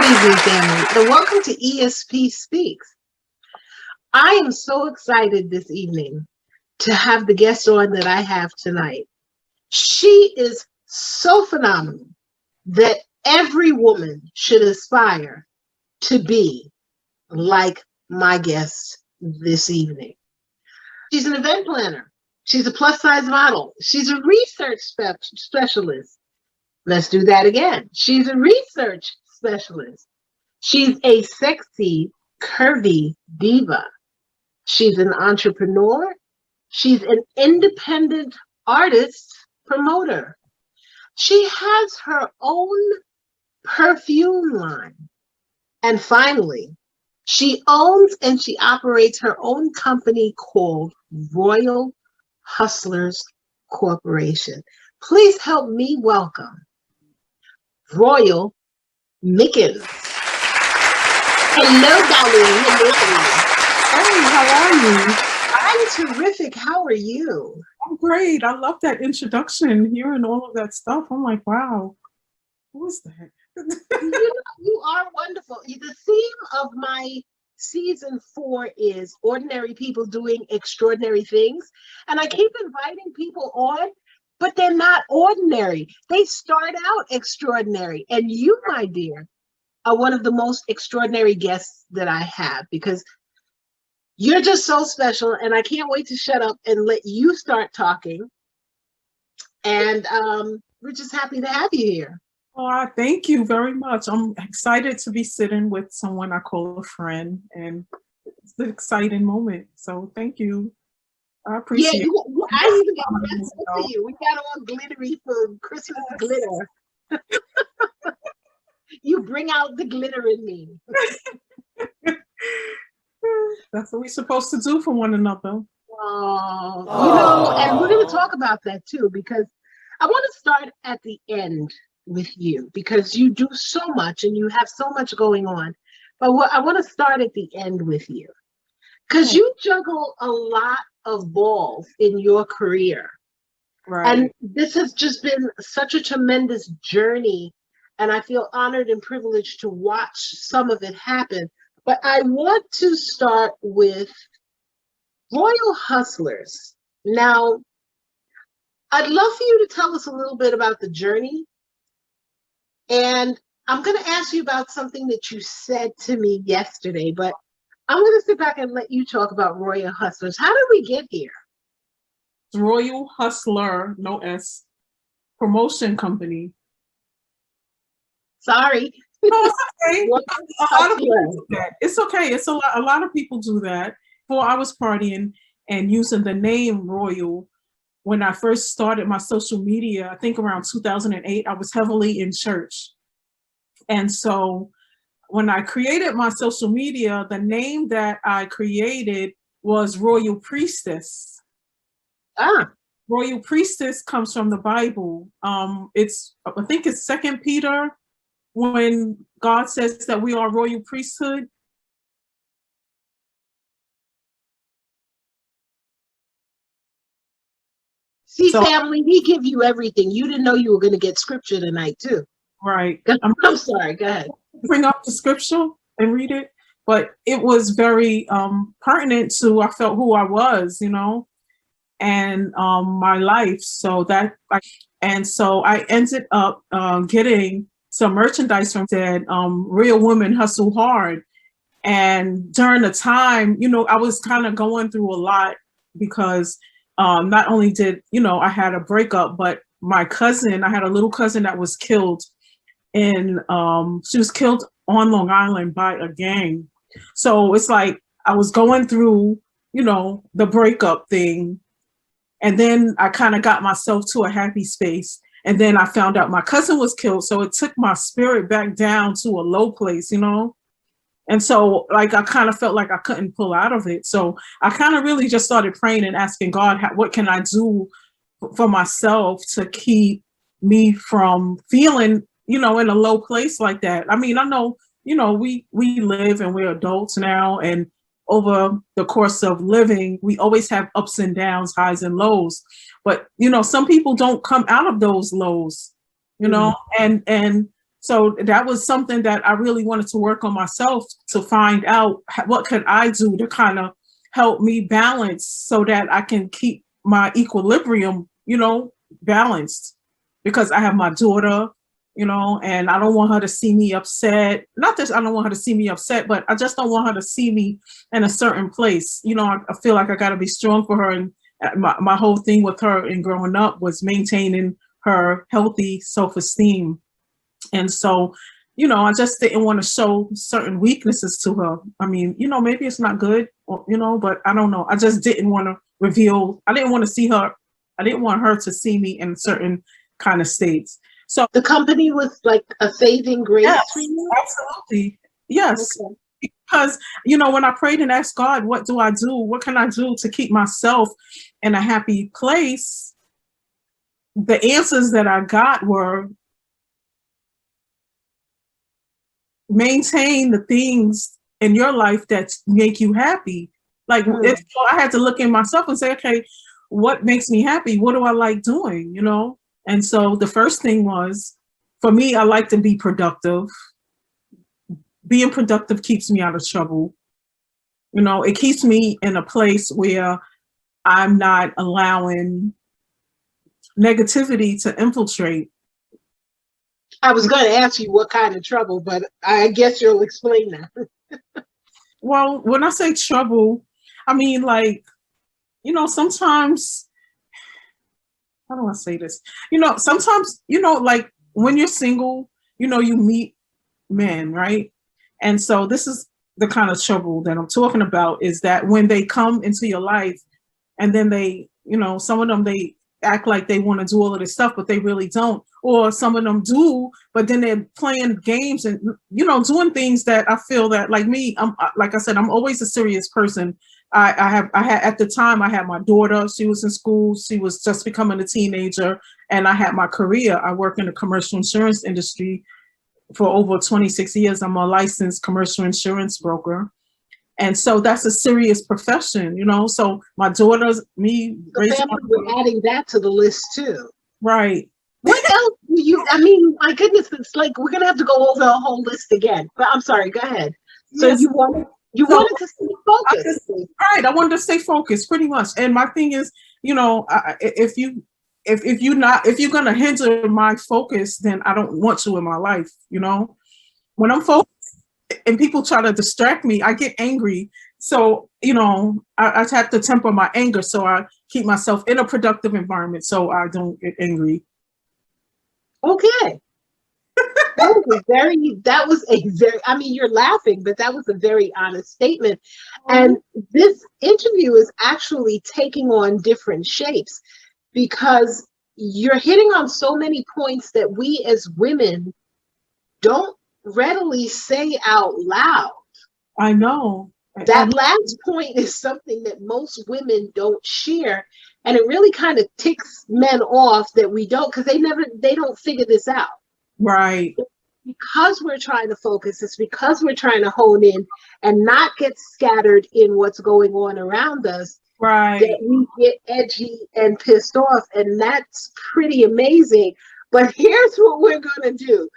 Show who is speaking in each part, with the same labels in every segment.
Speaker 1: Good evening, family, and welcome to ESP Speaks. I am so excited this evening to have the guest on that I have tonight. She is so phenomenal that every woman should aspire to be like my guest this evening. She's an event planner. She's a plus-size model. She's a research specialist. Let's do that again. She's a research specialist. She's a sexy, curvy diva. She's an entrepreneur. She's an independent artist promoter. She has her own perfume line. And finally, she owns and she operates her own company called Royal Hustlers Corporation. Please help me welcome Royal MICKENS. Hello, darling.
Speaker 2: Hey, how are you?
Speaker 1: I'm terrific. How are you?
Speaker 2: I'm great. I love that introduction, hearing all of that stuff. I'm like, wow, who is that?
Speaker 1: You are wonderful. The theme of my season 4 is ordinary people doing extraordinary things. And I keep inviting people on, but they're not ordinary. They start out extraordinary. And you, my dear, are one of the most extraordinary guests that I have, because you're just so special, and I can't wait to shut up and let you start talking. And we're just happy to have you here.
Speaker 2: Oh, thank you very much. I'm excited to be sitting with someone I call a friend, and it's an exciting moment. So thank you. I appreciate it.
Speaker 1: I even got messages to you. We got all glittery for Christmas glitter. You bring out the glitter in me.
Speaker 2: That's what we're supposed to do for one another.
Speaker 1: Oh, and we're going to talk about that too, because I want to start at the end with you, because you do so much and you have so much going on. But I want to start at the end with you, because you juggle a lot of balls in your career.
Speaker 2: Right.
Speaker 1: And this has just been such a tremendous journey. And I feel honored and privileged to watch some of it happen. But I want to start with Royal Hustlers. Now, I'd love for you to tell us a little bit about the journey. And I'm going to ask you about something that you said to me yesterday, but I'm going to sit back and let you talk about Royal Hustlers. How did we get here?
Speaker 2: Royal Hustler, no S, promotion company.
Speaker 1: Sorry.
Speaker 2: No, it's okay. A lot of people do that. It's okay. It's a lot of people do that. Before I was partying and using the name Royal, when I first started my social media, I think around 2008, I was heavily in church. And so when I created my social media, the name that I created was Royal Priestess. Royal Priestess comes from the Bible. I think it's 2 Peter, when God says that we are royal priesthood.
Speaker 1: See, family, we give you everything. You didn't know you were going to get scripture tonight, too.
Speaker 2: Right.
Speaker 1: I'm sorry. Go ahead.
Speaker 2: Bring up the scripture and read it. But it was very pertinent to, I felt, who I was, and my life. So I ended up getting some merchandise from that, Real Women Hustle Hard. And during the time, I was kind of going through a lot, because not only did, I had a breakup, but I had a little cousin that was killed she was killed on Long Island by a gang. So it's like I was going through, the breakup thing. And then I kind of got myself to a happy space. And then I found out my cousin was killed. So it took my spirit back down to a low place, And so I kind of felt like I couldn't pull out of it. So I kind of really just started praying and asking God, what can I do for myself to keep me from feeling, in a low place like that? I mean, I know, we live and we're adults now, and over the course of living, we always have ups and downs, highs and lows. But, some people don't come out of those lows, and So that was something that I really wanted to work on myself, to find out what could I do to kind of help me balance so that I can keep my equilibrium, balanced, because I have my daughter, and I don't want her to see me upset. Not that I don't want her to see me upset, but I just don't want her to see me in a certain place. I feel like I got to be strong for her. And my whole thing with her in growing up was maintaining her healthy self-esteem. And so, I just didn't want to show certain weaknesses to her. I mean, maybe it's not good, but I don't know. I just didn't want to reveal. I didn't want to see her. I didn't want her to see me in certain kind of states. So
Speaker 1: the company was like a saving grace
Speaker 2: yes,
Speaker 1: for you?
Speaker 2: Absolutely. Yes.
Speaker 1: Okay.
Speaker 2: Because, when I prayed and asked God, what do I do? What can I do to keep myself in a happy place? The answers that I got were, maintain the things in your life that make you happy. Like, so I had to look in myself and say, okay, what makes me happy? What do I like doing? And so the first thing was, for me, I like to be productive. Being productive keeps me out of trouble. It keeps me in a place where I'm not allowing negativity to infiltrate.
Speaker 1: I was going to ask you what kind of trouble, but I guess you'll explain that.
Speaker 2: Well, when I say trouble, I mean, like, sometimes, how do I say this? Sometimes, like when you're single, you meet men, right? And so this is the kind of trouble that I'm talking about, is that when they come into your life and then they, some of them, they act like they want to do all of this stuff, but they really don't. Or some of them do, but then they're playing games and, doing things that I feel that, like me, like I said, I'm always a serious person. I had at the time, I had my daughter. She was in school. She was just becoming a teenager, and I had my career. I work in the commercial insurance industry for over 26 years. I'm a licensed commercial insurance broker. And so that's a serious profession, So my daughter's, me,
Speaker 1: we're adding that to the list too.
Speaker 2: Right.
Speaker 1: What else do you, my goodness, it's like we're gonna have to go over the whole list again. But I'm sorry, go ahead. So yes. you wanted to stay focused.
Speaker 2: Right. I wanted to stay focused pretty much. And my thing is, if you're gonna hinder my focus, then I don't want you in my life, When I'm focused and people try to distract me, I get angry. So, I have to temper my anger. So I keep myself in a productive environment so I don't get angry.
Speaker 1: Okay. That was a very, you're laughing, but that was a very honest statement. And this interview is actually taking on different shapes, because you're hitting on so many points that we as women don't readily say out loud.
Speaker 2: I know.
Speaker 1: That last point is something that most women don't share. And it really kind of ticks men off that we don't, because they don't figure this out.
Speaker 2: Right.
Speaker 1: Because we're trying to focus, it's because we're trying to hone in and not get scattered in what's going on around us.
Speaker 2: Right.
Speaker 1: That we get edgy and pissed off. And that's pretty amazing. But here's what we're going to do.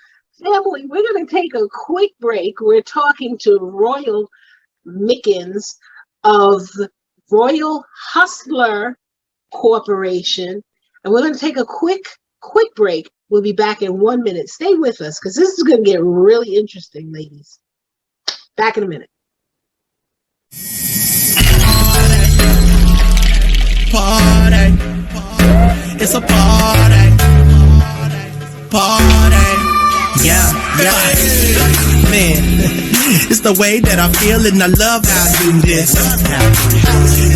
Speaker 1: Family, we're going to take a quick break. We're talking to Royal MICKENS of Royal Hustler Corporation, and we're going to take a quick break. We'll be back in 1 minute. Stay with us, because this is going to get really interesting, ladies. Back in a minute.
Speaker 3: Party. It's a party. Yeah. Man, it's the way that I feel, and I love how I do this.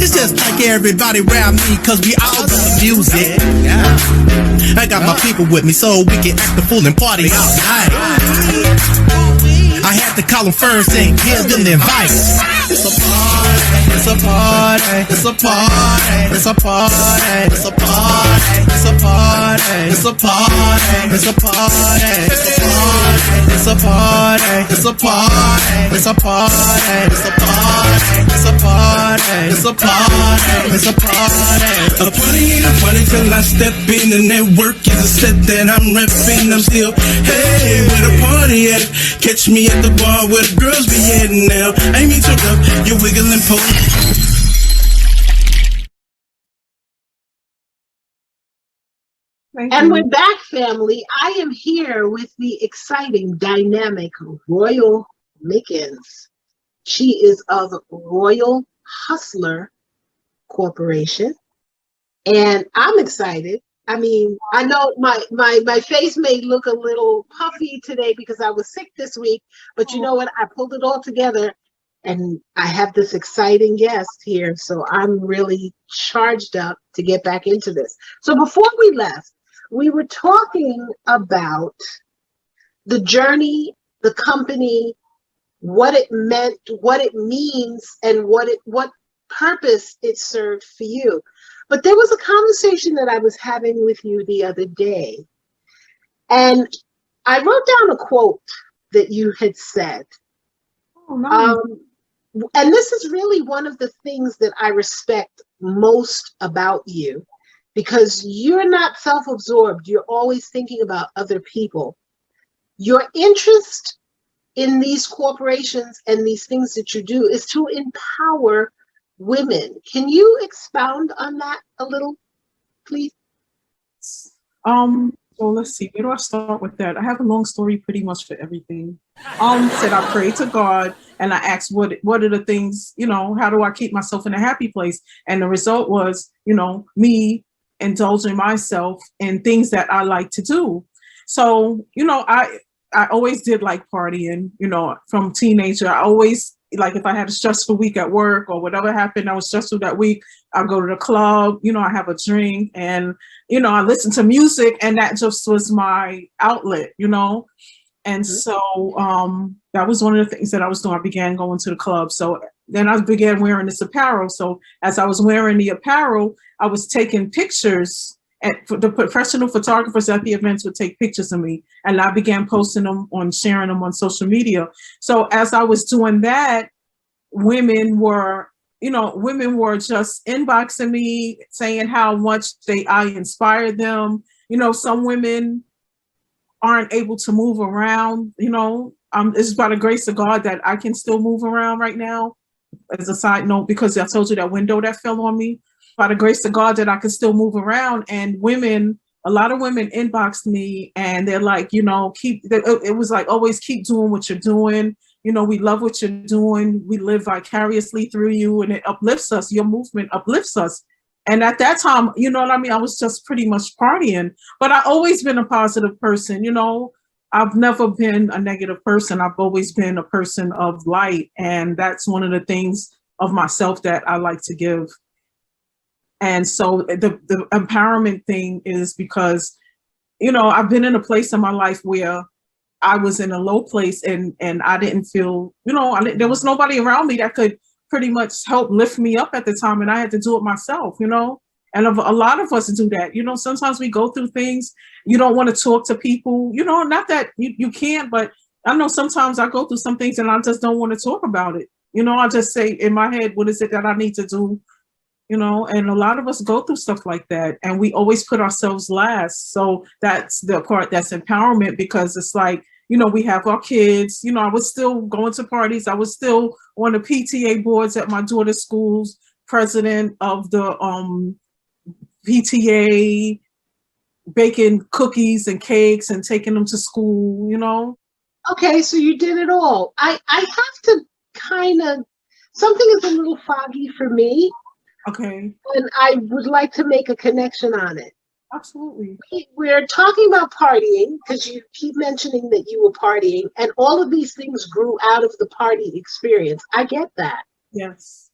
Speaker 3: It's just like everybody around me, cause we all love the music. I got my people with me so we can act the fool and party all night. I had to call them first and give them the advice. It's a party, it's a party, it's a party, it's a party, it's a party, it's a party. It's a party. It's a party. It's a party. It's a party. It's a party. It's a party. It's a party. It's a party. It's a party. A party ain't a party till I step in, and that work is a set that I'm repping. I'm still, hey, where the party at? Catch me at the bar where the girls be heading now. I ain't mean to rough, you wiggling pole.
Speaker 1: And we're back, family. I am here with the exciting, dynamic Royal MICKENS. She is of Royal Hustler Corporation, and I'm excited. I mean, I know my face may look a little puffy today because I was sick this week, but you know what? I pulled it all together, and I have this exciting guest here, so I'm really charged up to get back into this. So before we left, we were talking about the journey, the company, what it meant, what it means, and what purpose it served for you. But there was a conversation that I was having with you the other day, and I wrote down a quote that you had said.
Speaker 2: Oh, nice.
Speaker 1: And this is really one of the things that I respect most about you, because you're not self-absorbed. You're always thinking about other people. Your interest in these corporations and these things that you do is to empower women. Can you expound on that a little, please?
Speaker 2: So let's see, where do I start with that? I have a long story pretty much for everything. Said I prayed to God and I asked what are the things, how do I keep myself in a happy place? And the result was, me indulging myself in things that I like to do. So, I always did like partying, from teenager. I always, like, if I had a stressful week at work or whatever happened, I was stressful that week, I'd go to the club, I have a drink and, I listen to music, and that just was my outlet, And so that was one of the things that I was doing. I began going to the club. So then I began wearing this apparel. So as I was wearing the apparel, I was taking pictures, and the professional photographers at the events would take pictures of me, and I began posting them sharing them on social media. So as I was doing that, women were just inboxing me saying how much I inspired them. Some women aren't able to move around, it's by the grace of God that I can still move around right now. As a side note, because I told you that window that fell on me, by the grace of God that I can still move around. And a lot of women inboxed me and they're like, it was like, always keep doing what you're doing. We love what you're doing. We live vicariously through you, and it uplifts us. Your movement uplifts us. And at that time, I was just pretty much partying, but I've always been a positive person. I've never been a negative person. I've always been a person of light. And that's one of the things of myself that I like to give. And so the empowerment thing is because, I've been in a place in my life where I was in a low place and I didn't feel, there was nobody around me that could pretty much help lift me up at the time. And I had to do it myself, and a lot of us do that. Sometimes we go through things, you don't want to talk to people, not that you can't, but I know sometimes I go through some things and I just don't want to talk about it. I just say in my head, what is it that I need to do? And a lot of us go through stuff like that, and we always put ourselves last. So that's the part that's empowerment, because it's like, we have our kids, I was still going to parties. I was still on the PTA boards at my daughter's schools, president of the PTA, baking cookies and cakes and taking them to school,
Speaker 1: Okay, so you did it all. I have to something is a little foggy for me.
Speaker 2: Okay.
Speaker 1: And I would like to make a connection on it.
Speaker 2: Absolutely.
Speaker 1: We're talking about partying because you keep mentioning that you were partying, and all of these things grew out of the party experience. I get that.
Speaker 2: Yes.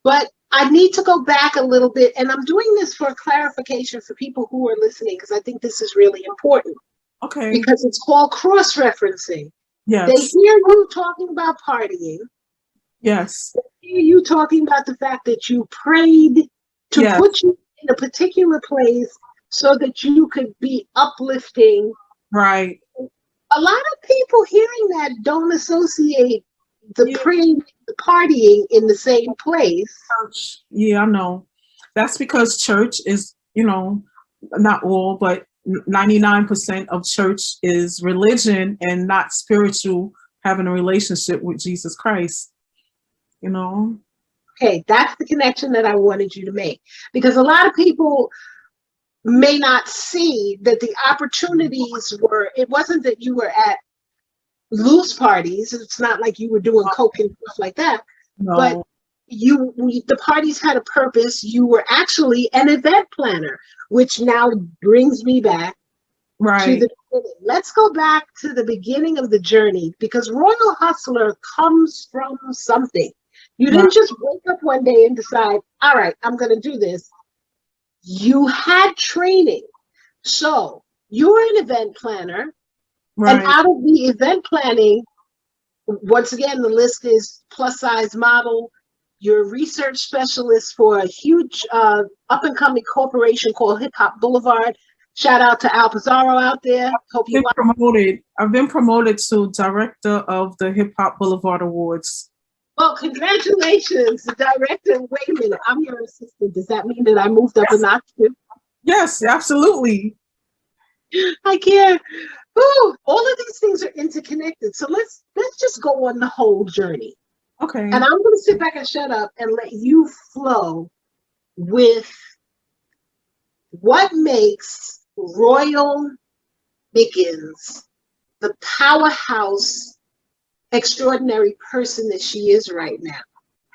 Speaker 1: But I need to go back a little bit, and I'm doing this for clarification for people who are listening, because I think this is really important.
Speaker 2: Okay.
Speaker 1: Because it's called cross-referencing.
Speaker 2: Yes.
Speaker 1: They hear you talking about partying.
Speaker 2: Yes.
Speaker 1: They hear you talking about the fact that you prayed to put you in a particular place so that you could be uplifting.
Speaker 2: Right.
Speaker 1: A lot of people hearing that don't associate the
Speaker 2: Yeah.
Speaker 1: praying, the partying in the same place.
Speaker 2: Church. Yeah, I know. That's because church is, not all, but 99% of church is religion and not spiritual, having a relationship with Jesus Christ,
Speaker 1: Okay, that's the connection that I wanted you to make. Because a lot of people may not see that the opportunities were, it wasn't that you were at loose parties. It's not like you were doing coke and stuff like that.
Speaker 2: No.
Speaker 1: But the parties had a purpose. You were actually an event planner, which now brings me back to
Speaker 2: Right.
Speaker 1: the beginning. Let's go back to the beginning of the journey, because Royal Hustler comes from something. You didn't just wake up one day and decide, all right, I'm going to do this. You had training. So you were an event planner.
Speaker 2: Right.
Speaker 1: And out of the event planning, once again, the list is plus size model. You're a research specialist for a huge up and coming corporation called Hip Hop Boulevard. Shout out to Al Pizarro out there. Hope you
Speaker 2: I've been promoted to director of the Hip Hop Boulevard Awards.
Speaker 1: Well, congratulations, director. Wait a minute, I'm your assistant. Does that mean that I moved up a notch too?
Speaker 2: Yes, absolutely.
Speaker 1: I can't. Ooh, all of these things are interconnected. So let's just go on the whole journey.
Speaker 2: Okay.
Speaker 1: And I'm going to sit back and shut up and let you flow with what makes Royal MICKENS the powerhouse, extraordinary person that she is right now.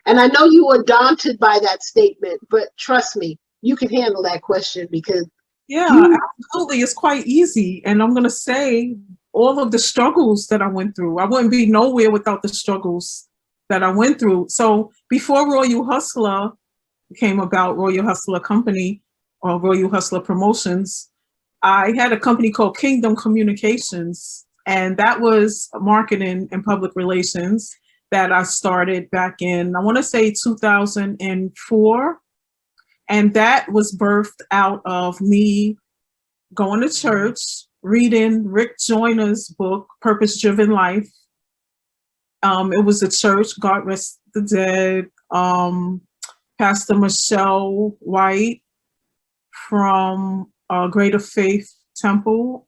Speaker 1: And I know you were daunted by that statement, but trust me, you can handle that question because
Speaker 2: absolutely. It's quite easy. And I'm going to say all of the struggles that I went through, I wouldn't be nowhere without the struggles that I went through. So before Royal Hustler came about, Royal Hustler Company or Royal Hustler Promotions, I had a company called Kingdom Communications, and that was marketing and public relations that I started back in, I want to say 2004. And that was birthed out of me going to church, reading Rick Joyner's book, Purpose Driven Life. It was a church, God rest the dead, Pastor Michelle White from Greater Faith Temple.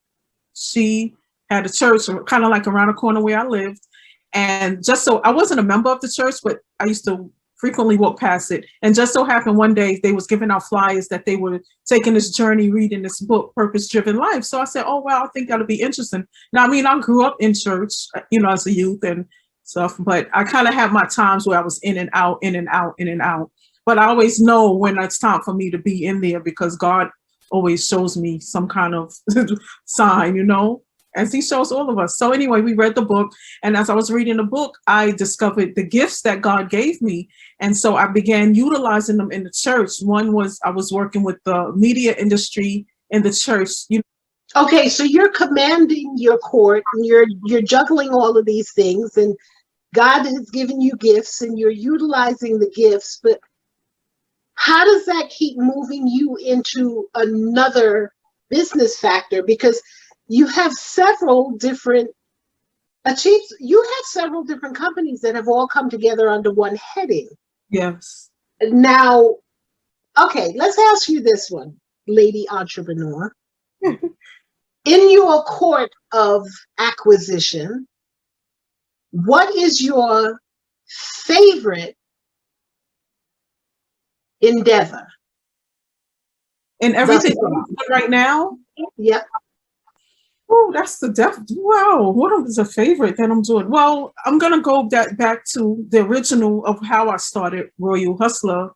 Speaker 2: She had a church kind of like around the corner where I lived. And just so I wasn't a member of the church, but I used to frequently walk past it. And just so happened one day they was giving out flyers that they were taking this journey, reading this book, Purpose Driven Life. So I said, oh, wow, I think that'll be interesting. Now, I mean, I grew up in church, as a youth and stuff, but I kind of had my times where I was in and out, in and out, in and out. But I always know when it's time for me to be in there because God always shows me some kind of sign, as he shows all of us. So anyway, we read the book. And as I was reading the book, I discovered the gifts that God gave me. And so I began utilizing them in the church. One was I was working with the media industry in the church.
Speaker 1: Okay, so you're commanding your court and you're juggling all of these things, and God has given you gifts and you're utilizing the gifts, but how does that keep moving you into another business factor? Because you have several different companies that have all come together under one heading.
Speaker 2: Yes.
Speaker 1: Now, okay, let's ask you this one, lady entrepreneur. In your court of acquisition, what is your favorite endeavor?
Speaker 2: In everything right now?
Speaker 1: Yep.
Speaker 2: Oh, that's the wow. What is a favorite that I'm doing? Well, I'm going to go back to the original of how I started Royal Hustler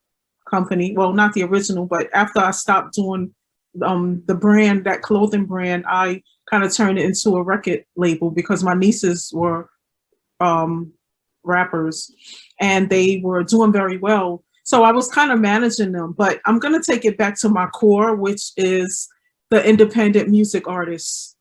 Speaker 2: Company. Well, not the original, but after I stopped doing the brand, that clothing brand, I kind of turned it into a record label because my nieces were rappers and they were doing very well. So I was kind of managing them, but I'm going to take it back to my core, which is the independent music artists.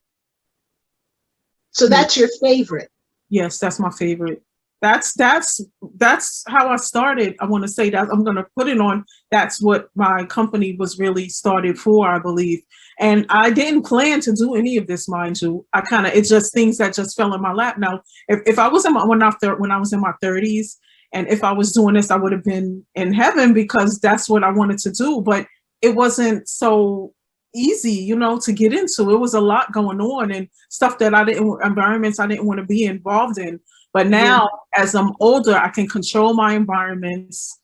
Speaker 1: So that's your favorite?
Speaker 2: Yes, that's my favorite. That's how I started. I want to say that I'm going to put it on. That's what my company was really started for, I believe. And I didn't plan to do any of this, mind you. It's just things that just fell in my lap. Now, if I was when I was in my 30s, and if I was doing this, I would have been in heaven, because that's what I wanted to do. But it wasn't so easy, you know, to get into. It was a lot going on, and stuff that environments I didn't want to be involved in. But now, as I'm older, I can control my environments.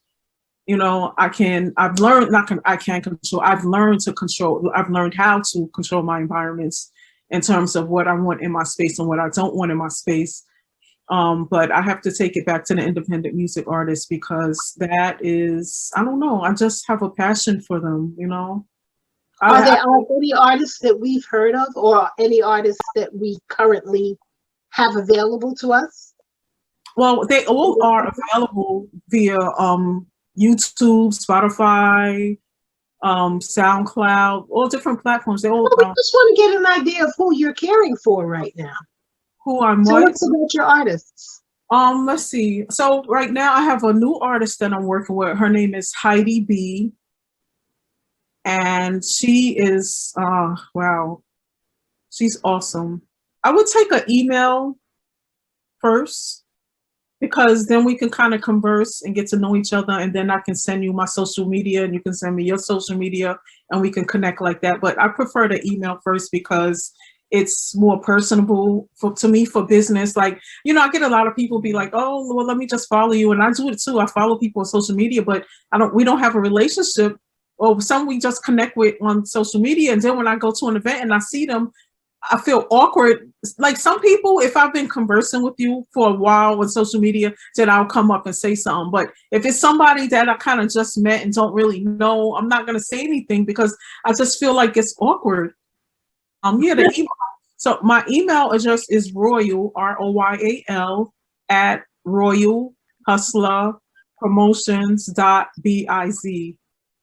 Speaker 2: You know, I've learned how to control my environments in terms of what I want in my space and what I don't want in my space. But I have to take it back to the independent music artists, because that is, I don't know, I just have a passion for them, you know.
Speaker 1: Are there any artists that we've heard of, or any artists that we currently have available to us?
Speaker 2: Well, they all are available via YouTube, Spotify, SoundCloud, all different platforms. They all.
Speaker 1: Well, we just want to get an idea of who you're caring for right now.
Speaker 2: Who I'm
Speaker 1: Tell us about your artists.
Speaker 2: Let's see. So right now I have a new artist that I'm working with. Her name is Heidi B. And she is, wow, she's awesome. I would take an email first, because then we can kind of converse and get to know each other. And then I can send you my social media, and you can send me your social media, and we can connect like that. But I prefer the email first, because it's more personable to me for business. Like, you know, I get a lot of people be like, oh, well, let me just follow you. And I do it too. I follow people on social media, but we don't have a relationship. Or some we just connect with on social media. And then when I go to an event and I see them, I feel awkward. Like some people, if I've been conversing with you for a while on social media, then I'll come up and say something. But if it's somebody that I kind of just met and don't really know, I'm not going to say anything, because I just feel like it's awkward. Yeah, the email. So my email address is Royal, ROYAL, at royalhustlerpromotions.biz.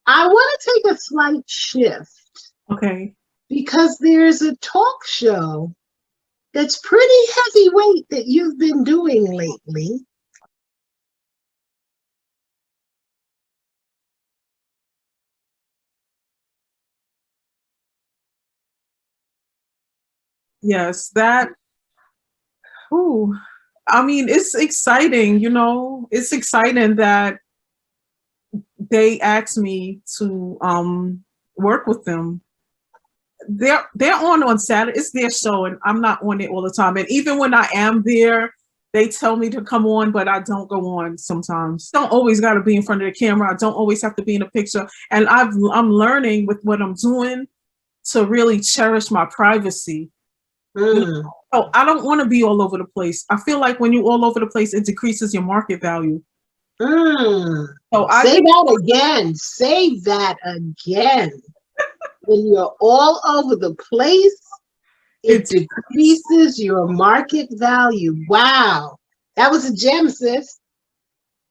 Speaker 1: I want to take a slight shift.
Speaker 2: Okay.
Speaker 1: Because there's a talk show that's pretty heavyweight that you've been doing lately.
Speaker 2: Yes, that, ooh, I mean, it's exciting, you know, it's exciting that they asked me to work with them. They're on Saturday. It's their show, and I'm not on it all the time. And even when I am there, they tell me to come on, but I don't go on sometimes. Don't always got to be in front of the camera. I don't always have to be in a picture. And I'm learning with what I'm doing to really cherish my privacy. You know? So I don't want to be all over the place. I feel like when you're all over the place, it decreases your market value.
Speaker 1: So say that again. Say that again. When you're all over the place, it decreases your market value. Wow. That was a gem, sis.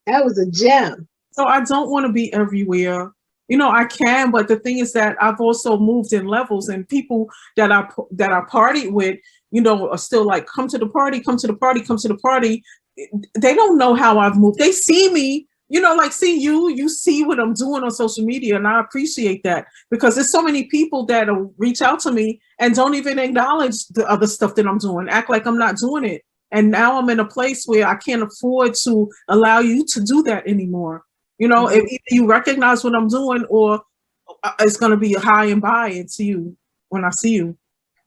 Speaker 1: That was a gem.
Speaker 2: So I don't want to be everywhere. You know, I can, but the thing is that I've also moved in levels, and people that I partied with, you know, are still like, come to the party, come to the party, come to the party. They don't know how I've moved. They see me, you know, like see you see what I'm doing on social media. And I appreciate that, because there's so many people that reach out to me and don't even acknowledge the other stuff that I'm doing, act like I'm not doing it. And now I'm in a place where I can't afford to allow you to do that anymore. You know, if either you recognize what I'm doing, or it's going to be a high and by into you when I see you.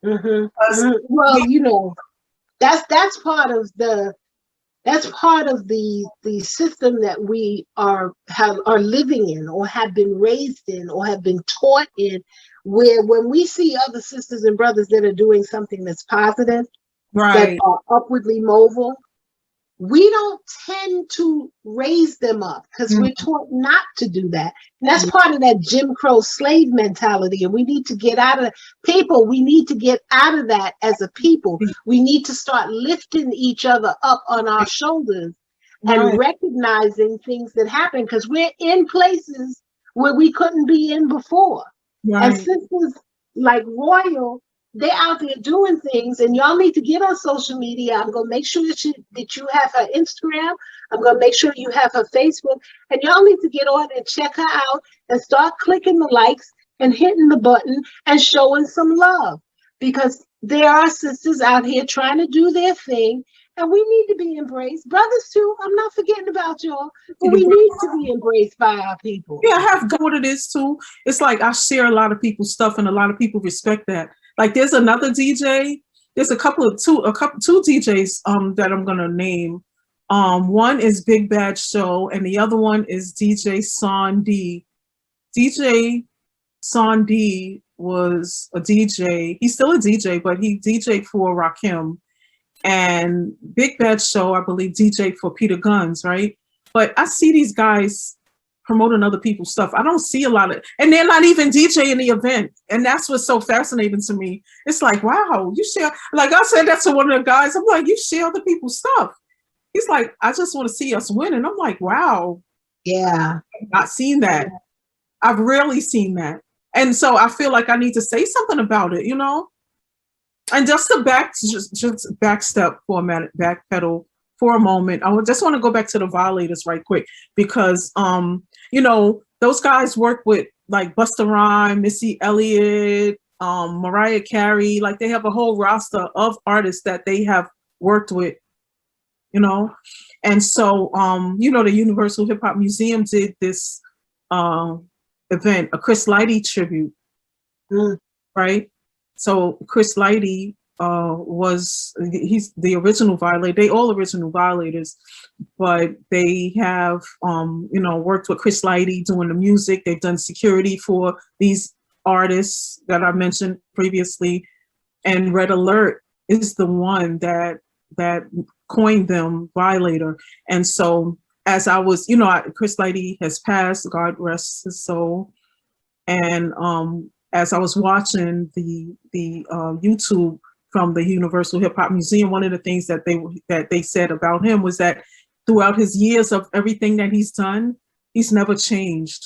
Speaker 1: Well, you know, that's part of the system that we are living in, or have been raised in, or have been taught in, where when we see other sisters and brothers that are doing something that's positive,
Speaker 2: right,
Speaker 1: that are upwardly mobile, we don't tend to raise them up, because we're taught not to do that. And that's part of that Jim Crow slave mentality. And we need to get out of people. We need to get out of that as a people. We need to start lifting each other up on our shoulders and recognizing things that happen, because we're in places where we couldn't be in before. And sisters like Royal they're out there doing things, and y'all need to get on social media. I'm gonna make sure that you have her Instagram. I'm gonna make sure you have her Facebook, and y'all need to get on and check her out and start clicking the likes and hitting the button and showing some love, because there are sisters out here trying to do their thing, and we need to be embraced. Brothers too. I'm not forgetting about y'all, but we need to be embraced by our people.
Speaker 2: Yeah, I have got what it is too. It's like I share a lot of people's stuff, and a lot of people respect that. Like there's another DJ. There's two DJs that I'm gonna name. One is Big Bad Show, and the other one is DJ Son D. DJ Son D was a DJ. He's still a DJ, but he DJ'd for Rakim. And Big Bad Show, I believe, DJ for Peter Guns, right? But I see these guys promoting other people's stuff. I don't see a lot of, and they're not even DJing the event. And that's what's so fascinating to me. It's like, wow, you share, like I said that to one of the guys, I'm like, you share other people's stuff. He's like, I just want to see us win. And I'm like, wow.
Speaker 1: Yeah.
Speaker 2: I've not seen that. I've rarely seen that. And so I feel like I need to say something about it, you know? And just to backstep for a minute, backpedal for a moment. I just want to go back to the Violators right quick, because you know, those guys work with like Busta Rhymes, Missy Elliott, Mariah Carey. Like they have a whole roster of artists that they have worked with, you know. And so you know, the Universal Hip Hop Museum did this event, a Chris Lighty tribute, right? So Chris Lighty he's the original Violator. They all original Violators, but they have you know, worked with Chris Lighty doing the music. They've done security for these artists that I mentioned previously, and Red Alert is the one that coined them Violator. And so as I was, you know, Chris Lighty has passed, God rest his soul, and as I was watching the YouTube from the Universal Hip Hop Museum, one of the things that they said about him was that throughout his years of everything that he's done, he's never changed.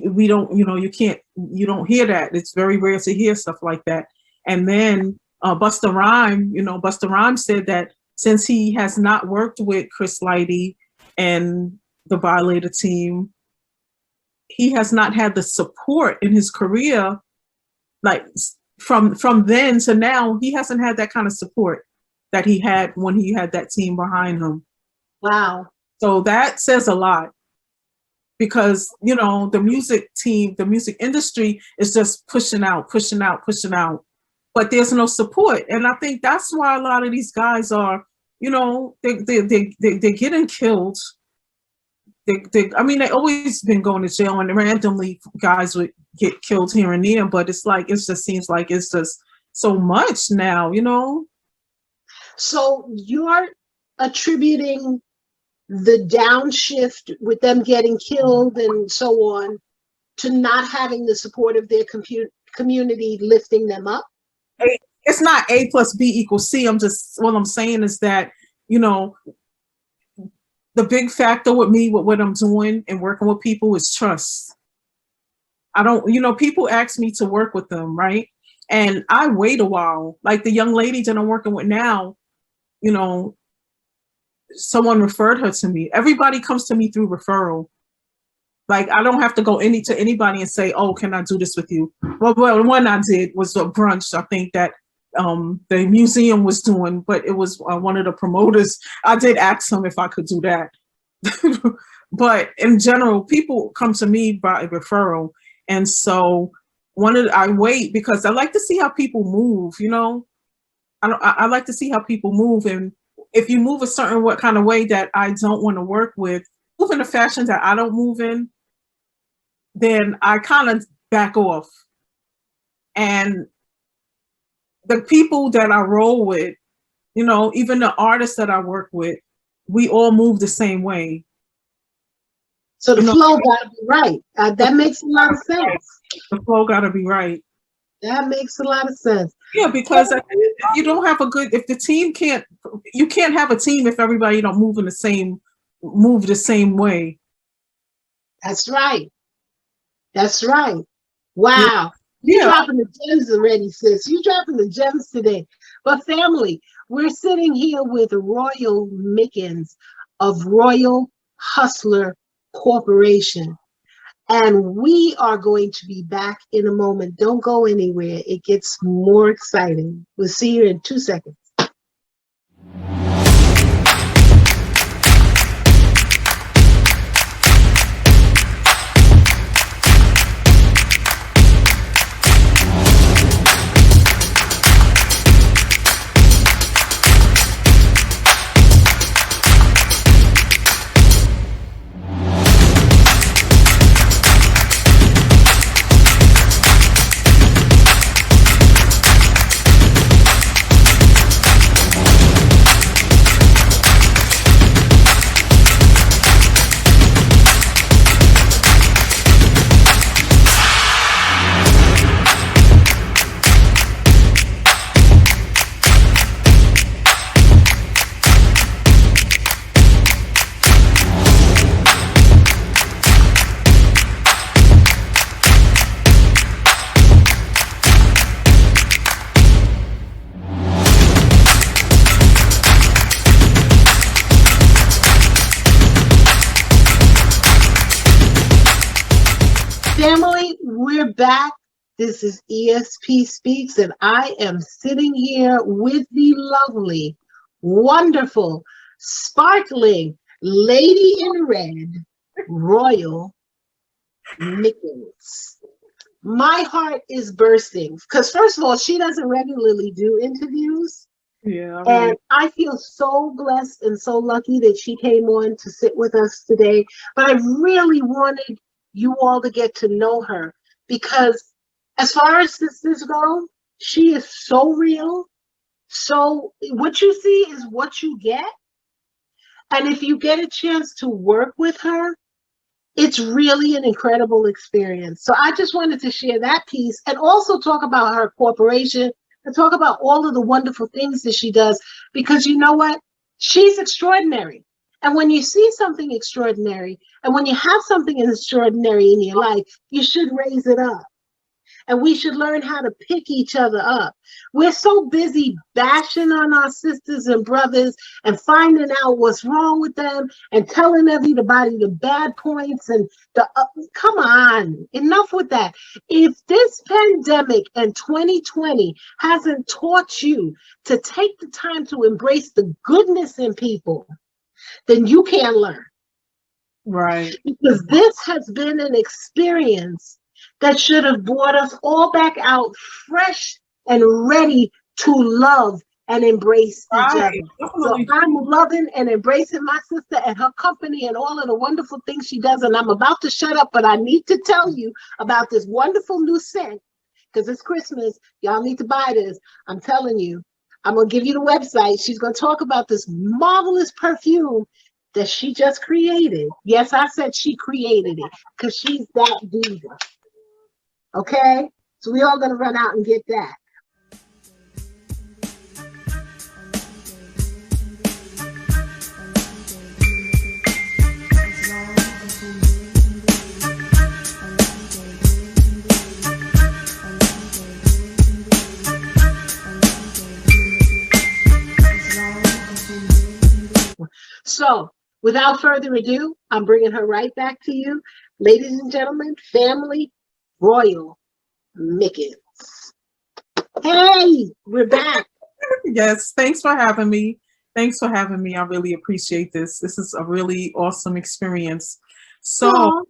Speaker 2: We don't, you know, you don't hear that. It's very rare to hear stuff like that. And then Busta Rhymes, you know, Busta Rhymes said that since he has not worked with Chris Lighty and the Violator team, he has not had the support in his career. Like from then to now, he hasn't had that kind of support that he had when he had that team behind him.
Speaker 1: Wow.
Speaker 2: So that says a lot, because, you know, the music team, the music industry is just pushing out, but there's no support. And I think that's why a lot of these guys are, you know, they're getting killed. I mean, they always been going to jail, and randomly guys would get killed here and there, but it's like, it just seems like it's just so much now, you know?
Speaker 1: So you're attributing the downshift with them getting killed and so on to not having the support of their community lifting them up?
Speaker 2: It's not A plus B equals C. What I'm saying is that, you know, the big factor with me, with what I'm doing and working with people, is trust. I don't, you know, people ask me to work with them, right? And I wait a while. Like the young lady that I'm working with now, you know, someone referred her to me. Everybody comes to me through referral. Like I don't have to go to anybody and say, oh, can I do this with you? Well, one I did was a brunch, I think, that the museum was doing, but it was one of the promoters. I did ask him if I could do that. But in general, people come to me by referral. And so I wait because I like to see how people move, you know? I like to see how people move. And if you move a certain kind of way that I don't want to work with, move in a fashion that I don't move in, then I kind of back off. And the people that I roll with, you know, even the artists that I work with, we all move the same way.
Speaker 1: So the flow got to be right. That makes a lot of sense.
Speaker 2: The flow got to be right.
Speaker 1: That makes a lot of sense.
Speaker 2: Yeah, because you don't have if the team you can't have a team if everybody don't move the same way.
Speaker 1: That's right. That's right. Wow. You dropping the gems already, sis. You dropping the gems today. But family, we're sitting here with Royal Mickens of Royal Hustler Corporation. And we are going to be back in a moment. Don't go anywhere. It gets more exciting. We'll see you in 2 seconds. Family, we're back. This is ESP Speaks, and I am sitting here with the lovely, wonderful, sparkling lady in red, Royal Mickens. My heart is bursting because, first of all, she doesn't regularly do interviews.
Speaker 2: Yeah.
Speaker 1: And I feel so blessed and so lucky that she came on to sit with us today. But I really wanted you all to get to know her because as far as sisters go, she is so real. So what you see is what you get. And if you get a chance to work with her, it's really an incredible experience. So I just wanted to share that piece and also talk about her corporation and talk about all of the wonderful things that she does, because you know what? She's extraordinary. And when you see something extraordinary, and when you have something extraordinary in your life, you should raise it up. And we should learn how to pick each other up. We're so busy bashing on our sisters and brothers and finding out what's wrong with them and telling everybody the bad points and come on, enough with that. If this pandemic and 2020 hasn't taught you to take the time to embrace the goodness in people, then you can't learn.
Speaker 2: Right.
Speaker 1: Because this has been an experience that should have brought us all back out fresh and ready to love and embrace each other.
Speaker 2: Definitely.
Speaker 1: So I'm loving and embracing my sister and her company and all of the wonderful things she does. And I'm about to shut up, but I need to tell you about this wonderful new scent because it's Christmas. Y'all need to buy this. I'm telling you. I'm going to give you the website. She's going to talk about this marvelous perfume that she just created. Yes, I said she created it because she's that diva. Okay? So we all going to run out and get that. So, without further ado, I'm bringing her right back to you. Ladies and gentlemen, family, Royal Mickens. Hey, we're back.
Speaker 2: Yes, thanks for having me. Thanks for having me. I really appreciate this. This is a really awesome experience. So,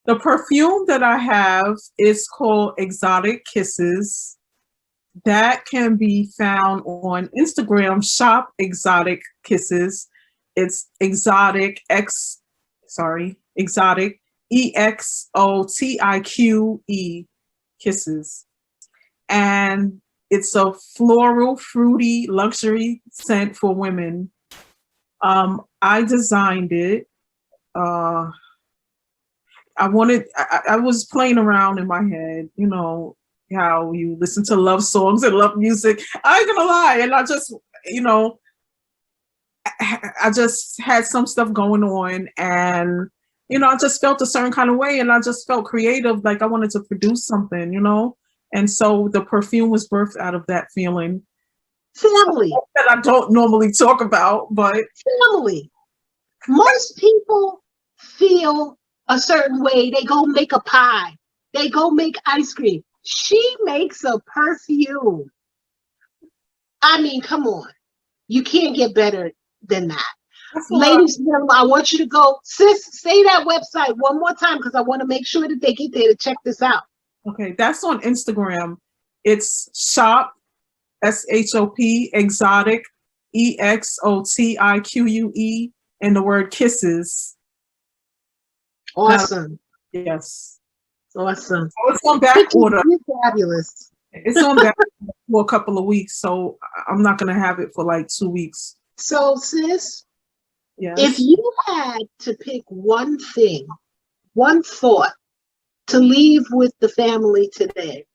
Speaker 2: the perfume that I have is called Exotic Kisses. That can be found on Instagram, shop Exotic Kisses. It's exotic exotic EXOTIQE kisses. And it's a floral, fruity, luxury scent for women. I designed it. I was playing around in my head, you know, how you listen to love songs and love music. I ain't gonna lie. And I just, you know, I just had some stuff going on and, you know, I just felt a certain kind of way and I just felt creative. Like I wanted to produce something, you know, And so the perfume was birthed out of that feeling.
Speaker 1: Family.
Speaker 2: That I don't normally talk about, but
Speaker 1: Family. Most people feel a certain way. They go make a pie. They go make ice cream. She makes a perfume. I mean, come on. You can't get better than that. Ladies and gentlemen, I want you to go, sis, say that website one more time because I want to make sure that they get there to check this out.
Speaker 2: Okay, that's on Instagram. It's shop, SHOP, exotic, EXOTIQUE, and the word kisses.
Speaker 1: Awesome.
Speaker 2: Now, yes.
Speaker 1: Awesome.
Speaker 2: So it's on back order.
Speaker 1: Fabulous.
Speaker 2: It's on back for a couple of weeks, so I'm not going to have it for like 2 weeks.
Speaker 1: So, sis,
Speaker 2: yes.
Speaker 1: If you had to pick one thing, one thought to leave with the family today,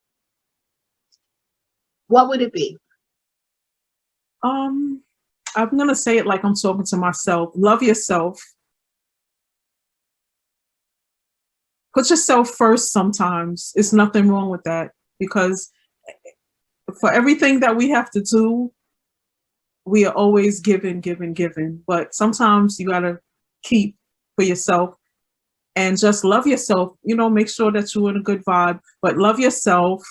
Speaker 1: what would it be?
Speaker 2: I'm going to say it like I'm talking to myself. Love yourself. Put yourself first sometimes. It's nothing wrong with that, because for everything that we have to do, we are always giving. But sometimes you got to keep for yourself and just love yourself. You know, make sure that you're in a good vibe, but love yourself.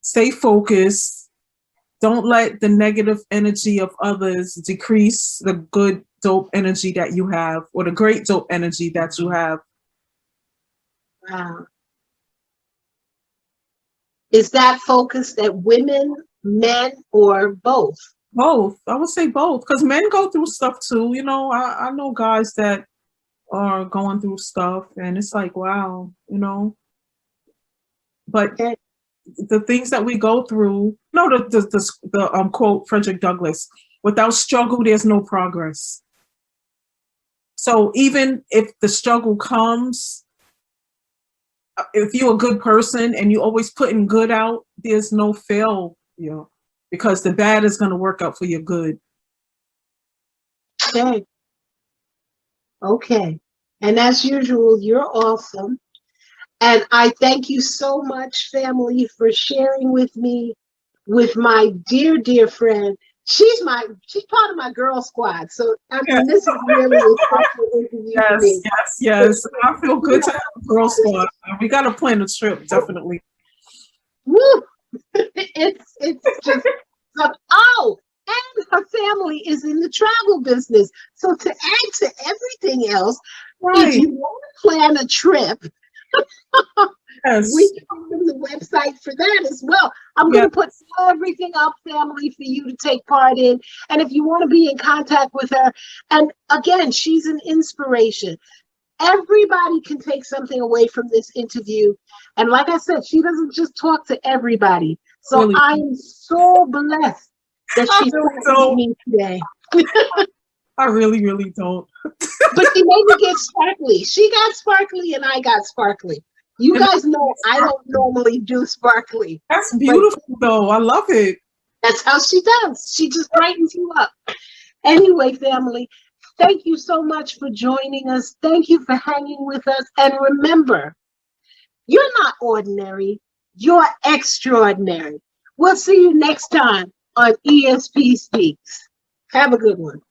Speaker 2: Stay focused. Don't let the negative energy of others decrease the good, dope energy that you have, or the great dope energy that you have.
Speaker 1: Wow. Is that focused at women, men, or both?
Speaker 2: Both. I would say both, because men go through stuff too. You know, I know guys that are going through stuff, and it's like, wow, you know. But the things that we go through, the quote Frederick Douglass, without struggle, there's no progress. So even if the struggle comes, if you're a good person and you're always putting good out, there's no failure, because the bad is going to work out for your good.
Speaker 1: Okay. And as usual, you're awesome. And I thank you so much, family, for sharing with me, with my dear, dear friend. She's part of my girl squad. So I mean, this is really a special interview for me.
Speaker 2: Yes. I feel good to have a girl squad. We got to plan a trip, definitely.
Speaker 1: Woo! It's just and her family is in the travel business. So to add to everything else, if you want to plan a trip, we can open the website for that as well. I'm going to put everything up, family, for you to take part in. And if you want to be in contact with her, and again, she's an inspiration. Everybody can take something away from this interview. And like I said, she doesn't just talk to everybody. So really? I am so blessed that she's with me today.
Speaker 2: I really, really don't.
Speaker 1: But she made me get sparkly. She got sparkly and I got sparkly. You guys know I don't normally do sparkly.
Speaker 2: That's beautiful, though. I love it.
Speaker 1: That's how she does. She just brightens you up. Anyway, family, thank you so much for joining us. Thank you for hanging with us. And remember, you're not ordinary. You're extraordinary. We'll see you next time on ESP Speaks. Have a good one.